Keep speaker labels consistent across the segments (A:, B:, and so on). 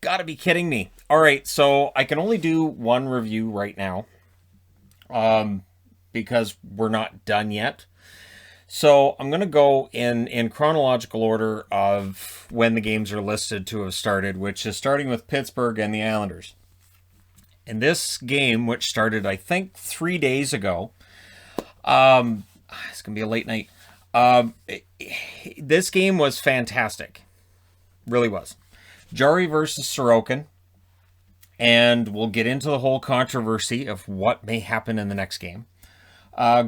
A: Gotta be kidding me. All right, so I can only do one review right now because we're not done yet. So I'm going to go in chronological order of when the games are listed to have started, which is starting with Pittsburgh and the Islanders. And this game, which started, I think, 3 days ago, it's going to be a late night. This game was fantastic. Really was. Jari versus Sorokin. And we'll get into the whole controversy of what may happen in the next game.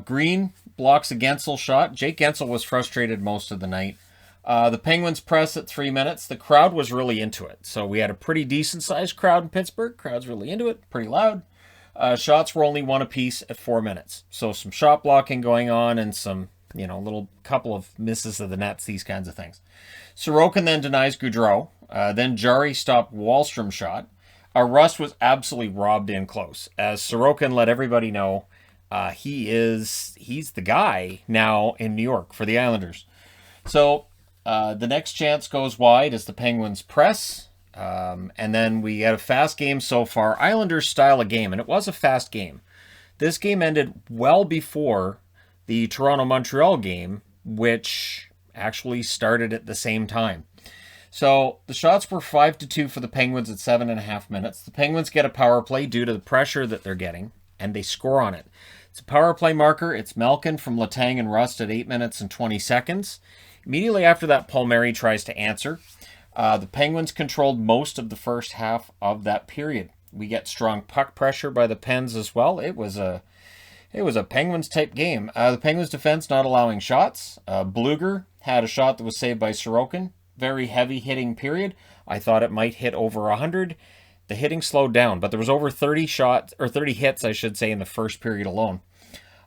A: Green blocks a Gensel shot. Jake Gensel was frustrated most of the night. The Penguins press at 3 minutes. The crowd was really into it. So we had a pretty decent-sized crowd in Pittsburgh. Crowd's really into it. Pretty loud. Shots were only one apiece at 4 minutes. So some shot blocking going on and some, little couple of misses of the nets, these kinds of things. Sorokin then denies Gaudreau. Then Jari stopped Wahlstrom's shot. Rust was absolutely robbed in close, as Sorokin let everybody know he's the guy now in New York for the Islanders. So the next chance goes wide as the Penguins press, and then we had a fast game so far. Islanders style of game, and it was a fast game. This game ended well before the Toronto-Montreal game, which actually started at the same time. So the shots were 5-2 for the Penguins at 7.5 minutes. The Penguins get a power play due to the pressure that they're getting, and they score on it. It's a power play marker. It's Malkin from Letang and Rust at 8 minutes and 20 seconds. Immediately after that, Palmieri tries to answer. The Penguins controlled most of the first half of that period. We get strong puck pressure by the Pens as well. It was a Penguins type game. The Penguins defense not allowing shots. Bluger had a shot that was saved by Sorokin. Very heavy hitting period. I thought it might hit over 100. The hitting slowed down, but there was over 30 shots, or 30 hits, I should say, in the first period alone.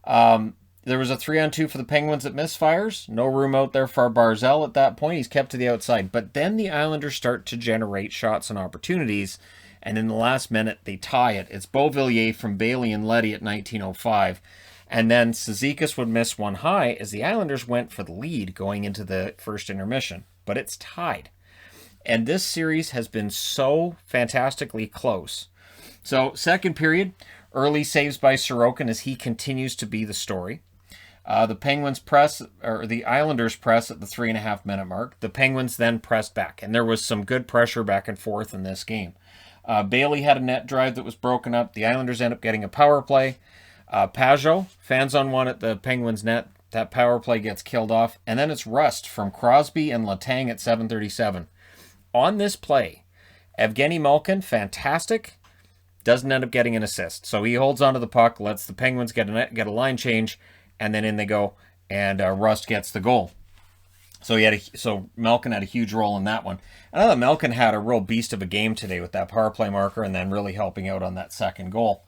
A: There was a 3-on-2 for the Penguins that misfires. No room out there for Barzal at that point. He's kept to the outside. But then the Islanders start to generate shots and opportunities, and in the last minute, they tie it. It's Beauvillier from Bailey and Leddy at 19:05. And then Cizikas would miss one high as the Islanders went for the lead going into the first intermission. But it's tied. And this series has been so fantastically close. So, second period, early saves by Sorokin as he continues to be the story. The Penguins press, or the Islanders press at the 3.5 minute mark. The Penguins then pressed back, and there was some good pressure back and forth in this game. Bailey had a net drive that was broken up. The Islanders end up getting a power play. Pajot, fans on one at the Penguins net. That power play gets killed off. And then it's Rust from Crosby and Letang at 7:37. On this play, Evgeny Malkin, fantastic, doesn't end up getting an assist. So he holds onto the puck, lets the Penguins get a line change, and then in they go, and Rust gets the goal. So Malkin had a huge role in that one. And I thought Malkin had a real beast of a game today with that power play marker and then really helping out on that second goal.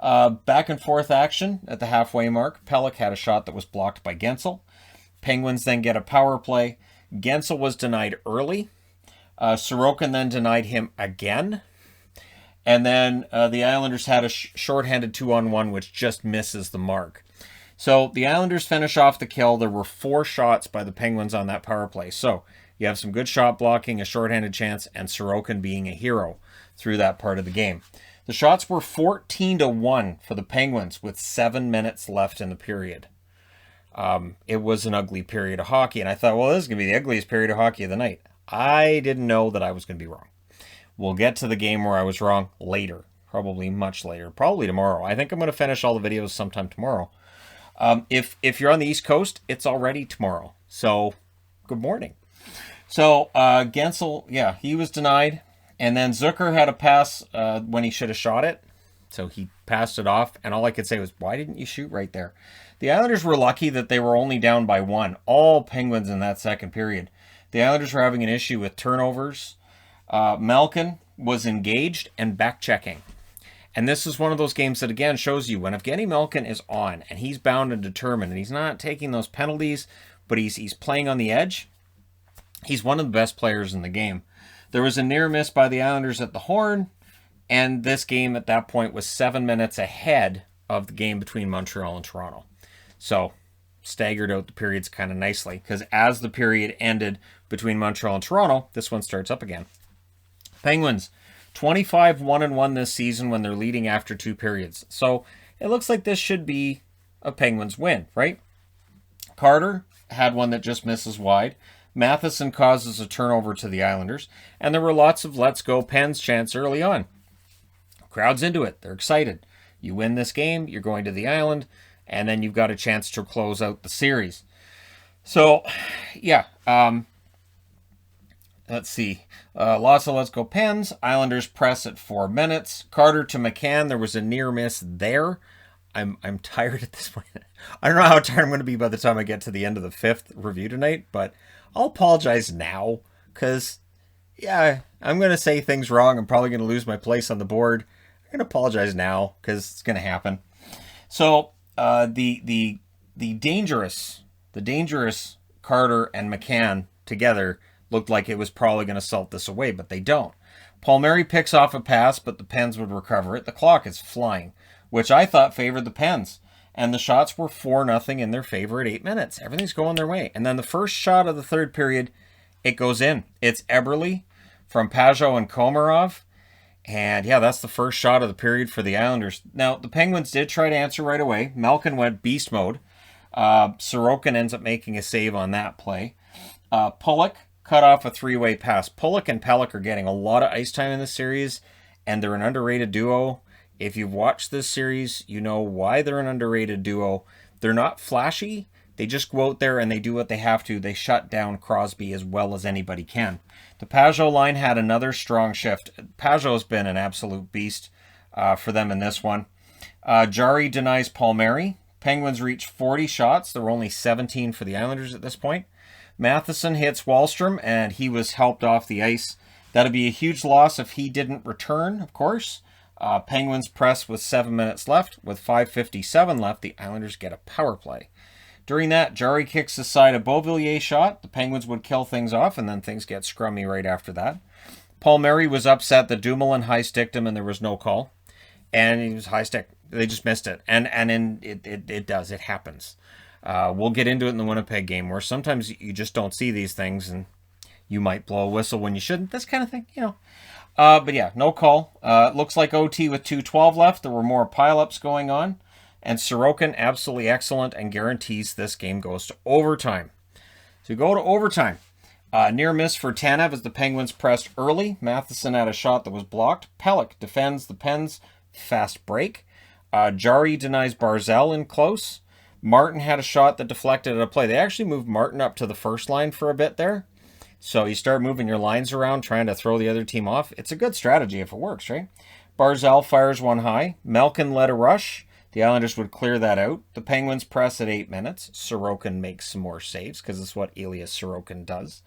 A: Back and forth action at the halfway mark. Pelech had a shot that was blocked by Gensel. Penguins then get a power play. Gensel was denied early. Sorokin then denied him again. And then the Islanders had a shorthanded 2-on-1, which just misses the mark. So the Islanders finish off the kill. There were 4 shots by the Penguins on that power play. So you have some good shot blocking, a shorthanded chance, and Sorokin being a hero through that part of the game. The shots were 14-1 for the Penguins with 7 minutes left in the period. It was an ugly period of hockey, and I thought, well, this is going to be the ugliest period of hockey of the night. I didn't know that I was going to be wrong. We'll get to the game where I was wrong later, probably much later, probably tomorrow. I think I'm going to finish all the videos sometime tomorrow. If you're on the East Coast, it's already tomorrow. So, good morning. So, Gensel, yeah, he was denied. And then Zucker had a pass when he should have shot it. So he passed it off. And all I could say was, why didn't you shoot right there? The Islanders were lucky that they were only down by 1. All Penguins in that second period. The Islanders were having an issue with turnovers. Malkin was engaged and back-checking. And this is one of those games that, again, shows you when Evgeny Malkin is on and he's bound and determined and he's not taking those penalties, but he's playing on the edge, he's one of the best players in the game. There was a near miss by the Islanders at the horn, and this game at that point was 7 minutes ahead of the game between Montreal and Toronto. So, staggered out the periods kind of nicely, because as the period ended between Montreal and Toronto, this one starts up again. Penguins, 25-1-1 this season when they're leading after 2 periods. So it looks like this should be a Penguins win, right? Carter had one that just misses wide. Matheson causes a turnover to the Islanders. And there were lots of let's go Pens chants early on. Crowd's into it. They're excited. You win this game, you're going to the Island, and then you've got a chance to close out the series. So, yeah. Let's see. Lots of let's go Pens. Islanders press at 4 minutes. Carter to McCann. There was a near miss there. I'm tired at this point. I don't know how tired I'm going to be by the time I get to the end of the 5th review tonight, but I'll apologize now because, yeah, I'm going to say things wrong. I'm probably going to lose my place on the board. I'm going to apologize now because it's going to happen. So the dangerous Carter and McCann together looked like it was probably going to salt this away, but they don't. Palmieri picks off a pass, but the Pens would recover it. The clock is flying, which I thought favored the Pens. And the shots were 4-0 in their favor at 8 minutes. Everything's going their way. And then the first shot of the third period, it goes in. It's Eberle from Pajot and Komarov. And yeah, that's the first shot of the period for the Islanders. Now, the Penguins did try to answer right away. Malkin went beast mode. Sorokin ends up making a save on that play. Pulock cut off a 3-way pass. Pulock and Pelech are getting a lot of ice time in this series, and they're an underrated duo. If you've watched this series, you know why they're an underrated duo. They're not flashy. They just go out there and they do what they have to. They shut down Crosby as well as anybody can. The Pajot line had another strong shift. Pajot's been an absolute beast for them in this one. Jari denies Palmieri. Penguins reach 40 shots. There were only 17 for the Islanders at this point. Matheson hits Wahlstrom, and he was helped off the ice. That'd be a huge loss if he didn't return, of course. Penguins press with 7 minutes left. With 5:57 left, the Islanders get a power play. During that, Jari kicks aside a Beauvillier shot. The Penguins would kill things off, and then things get scrummy right after that. Palmieri was upset that Dumoulin high-sticked him, and there was no call. And he was high-stick. They just missed it. And it does. It happens. We'll get into it in the Winnipeg game, where sometimes you just don't see these things, and you might blow a whistle when you shouldn't. This kind of thing, you know. But yeah, no call. Looks like OT with 2:12 left. There were more pileups going on. And Sorokin, absolutely excellent, and guarantees this game goes to overtime. So we go to overtime. Near miss for Tanev as the Penguins pressed early. Matheson had a shot that was blocked. Pelech defends the Pens. Fast break. Jari denies Barzal in close. Martin had a shot that deflected at a play. They actually moved Martin up to the first line for a bit there. So you start moving your lines around, trying to throw the other team off. It's a good strategy if it works, right? Barzal fires one high. Malkin led a rush. The Islanders would clear that out. The Penguins press at 8 minutes. Sorokin makes some more saves because it's what Elias Sorokin does.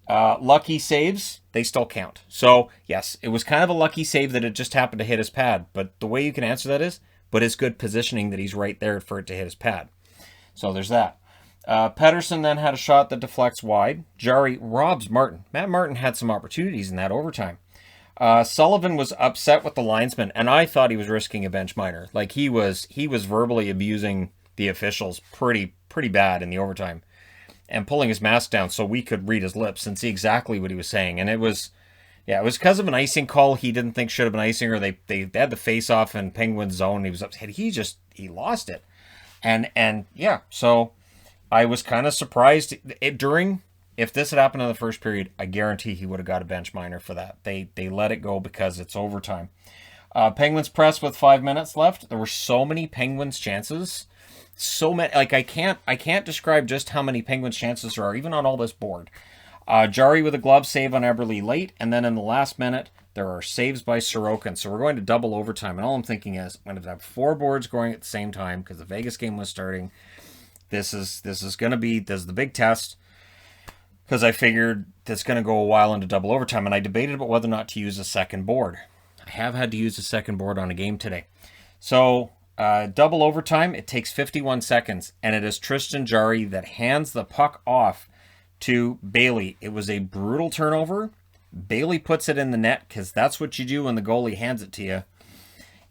A: Lucky saves, they still count. So, yes, it was kind of a lucky save that it just happened to hit his pad. But the way you can answer that is, but it's good positioning that he's right there for it to hit his pad. So there's that. Pettersson then had a shot that deflects wide. Jari robs Martin. Matt Martin had some opportunities in that overtime. Sullivan was upset with the linesman, and I thought he was risking a bench minor. Like he was verbally abusing the officials pretty bad in the overtime, and pulling his mask down so we could read his lips and see exactly what he was saying. And it was because of an icing call he didn't think should have been icing, or they had the face off in Penguin zone. He was upset. He lost it, and yeah. So I was kind of surprised If this had happened in the first period, I guarantee he would have got a bench minor for that. They let it go because it's overtime. Penguins press with 5 minutes left. There were so many Penguins chances. So many. Like I can't describe just how many Penguins chances there are, even on all this board. Jari with a glove save on Eberle late. And then in the last minute, there are saves by Sorokin. So we're going to double overtime. And all I'm thinking is, I'm going to have 4 boards going at the same time because the Vegas game was starting. This is the big test. Because I figured that's going to go a while into double overtime. And I debated about whether or not to use a second board. I have had to use a second board on a game today. So, double overtime, it takes 51 seconds. And it is Tristan Jari that hands the puck off to Bailey. It was a brutal turnover. Bailey puts it in the net because that's what you do when the goalie hands it to you.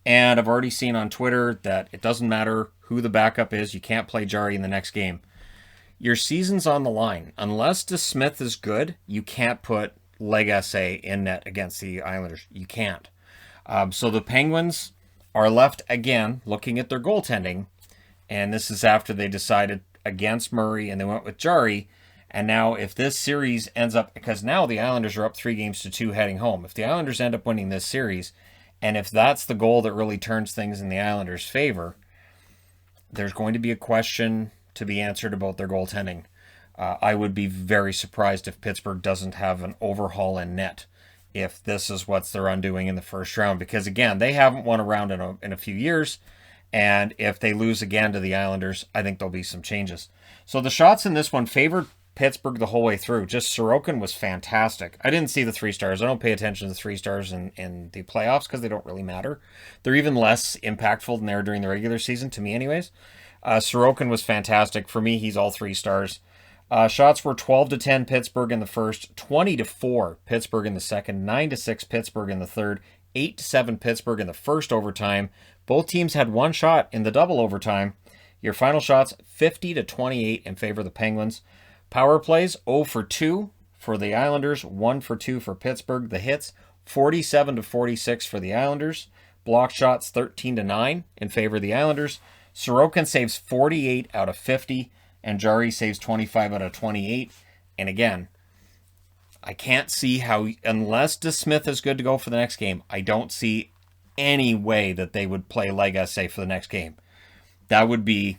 A: And I've already seen on Twitter that it doesn't matter who the backup is. You can't play Jari in the next game. Your season's on the line. Unless DeSmith is good, you can't put Leg SA in net against the Islanders. You can't. So the Penguins are left again looking at their goaltending, and this is after they decided against Murray and they went with Jarry. And now if this series ends up, because now the Islanders are up 3-2 heading home. If the Islanders end up winning this series, and if that's the goal that really turns things in the Islanders' favor, there's going to be a question to be answered about their goaltending. I would be very surprised if Pittsburgh doesn't have an overhaul in net if this is what they're undoing in the first round. Because, again, they haven't won a round in a few years. And if they lose again to the Islanders, I think there'll be some changes. So the shots in this one favored Pittsburgh the whole way through. Just Sorokin was fantastic. I didn't see the 3 stars. I don't pay attention to the 3 stars in the playoffs because they don't really matter. They're even less impactful than they are during the regular season, to me anyways. Sorokin was fantastic. For me, he's all 3 stars. Shots were 12-10 Pittsburgh in the first, 20-4 Pittsburgh in the second, 9-6 Pittsburgh in the third, 8-7 Pittsburgh in the first overtime. Both teams had 1 shot in the double overtime. Your final shots, 50-28 in favor of the Penguins. Power plays, 0-2 for the Islanders, 1-2 for Pittsburgh. The hits, 47-46 for the Islanders. Block shots, 13-9 in favor of the Islanders. Sorokin saves 48 out of 50, and Jarry saves 25 out of 28. And again, I can't see how, unless DeSmith is good to go for the next game, I don't see any way that they would play Leg SA for the next game. That would be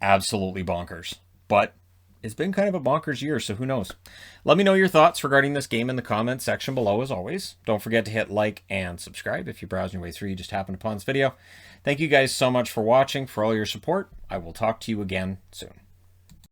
A: absolutely bonkers. But it's been kind of a bonkers year, so who knows? Let me know your thoughts regarding this game in the comments section below, as always. Don't forget to hit like and subscribe if you're browsing your way through. You just happened upon this video. Thank you guys so much for watching, for all your support. I will talk to you again soon.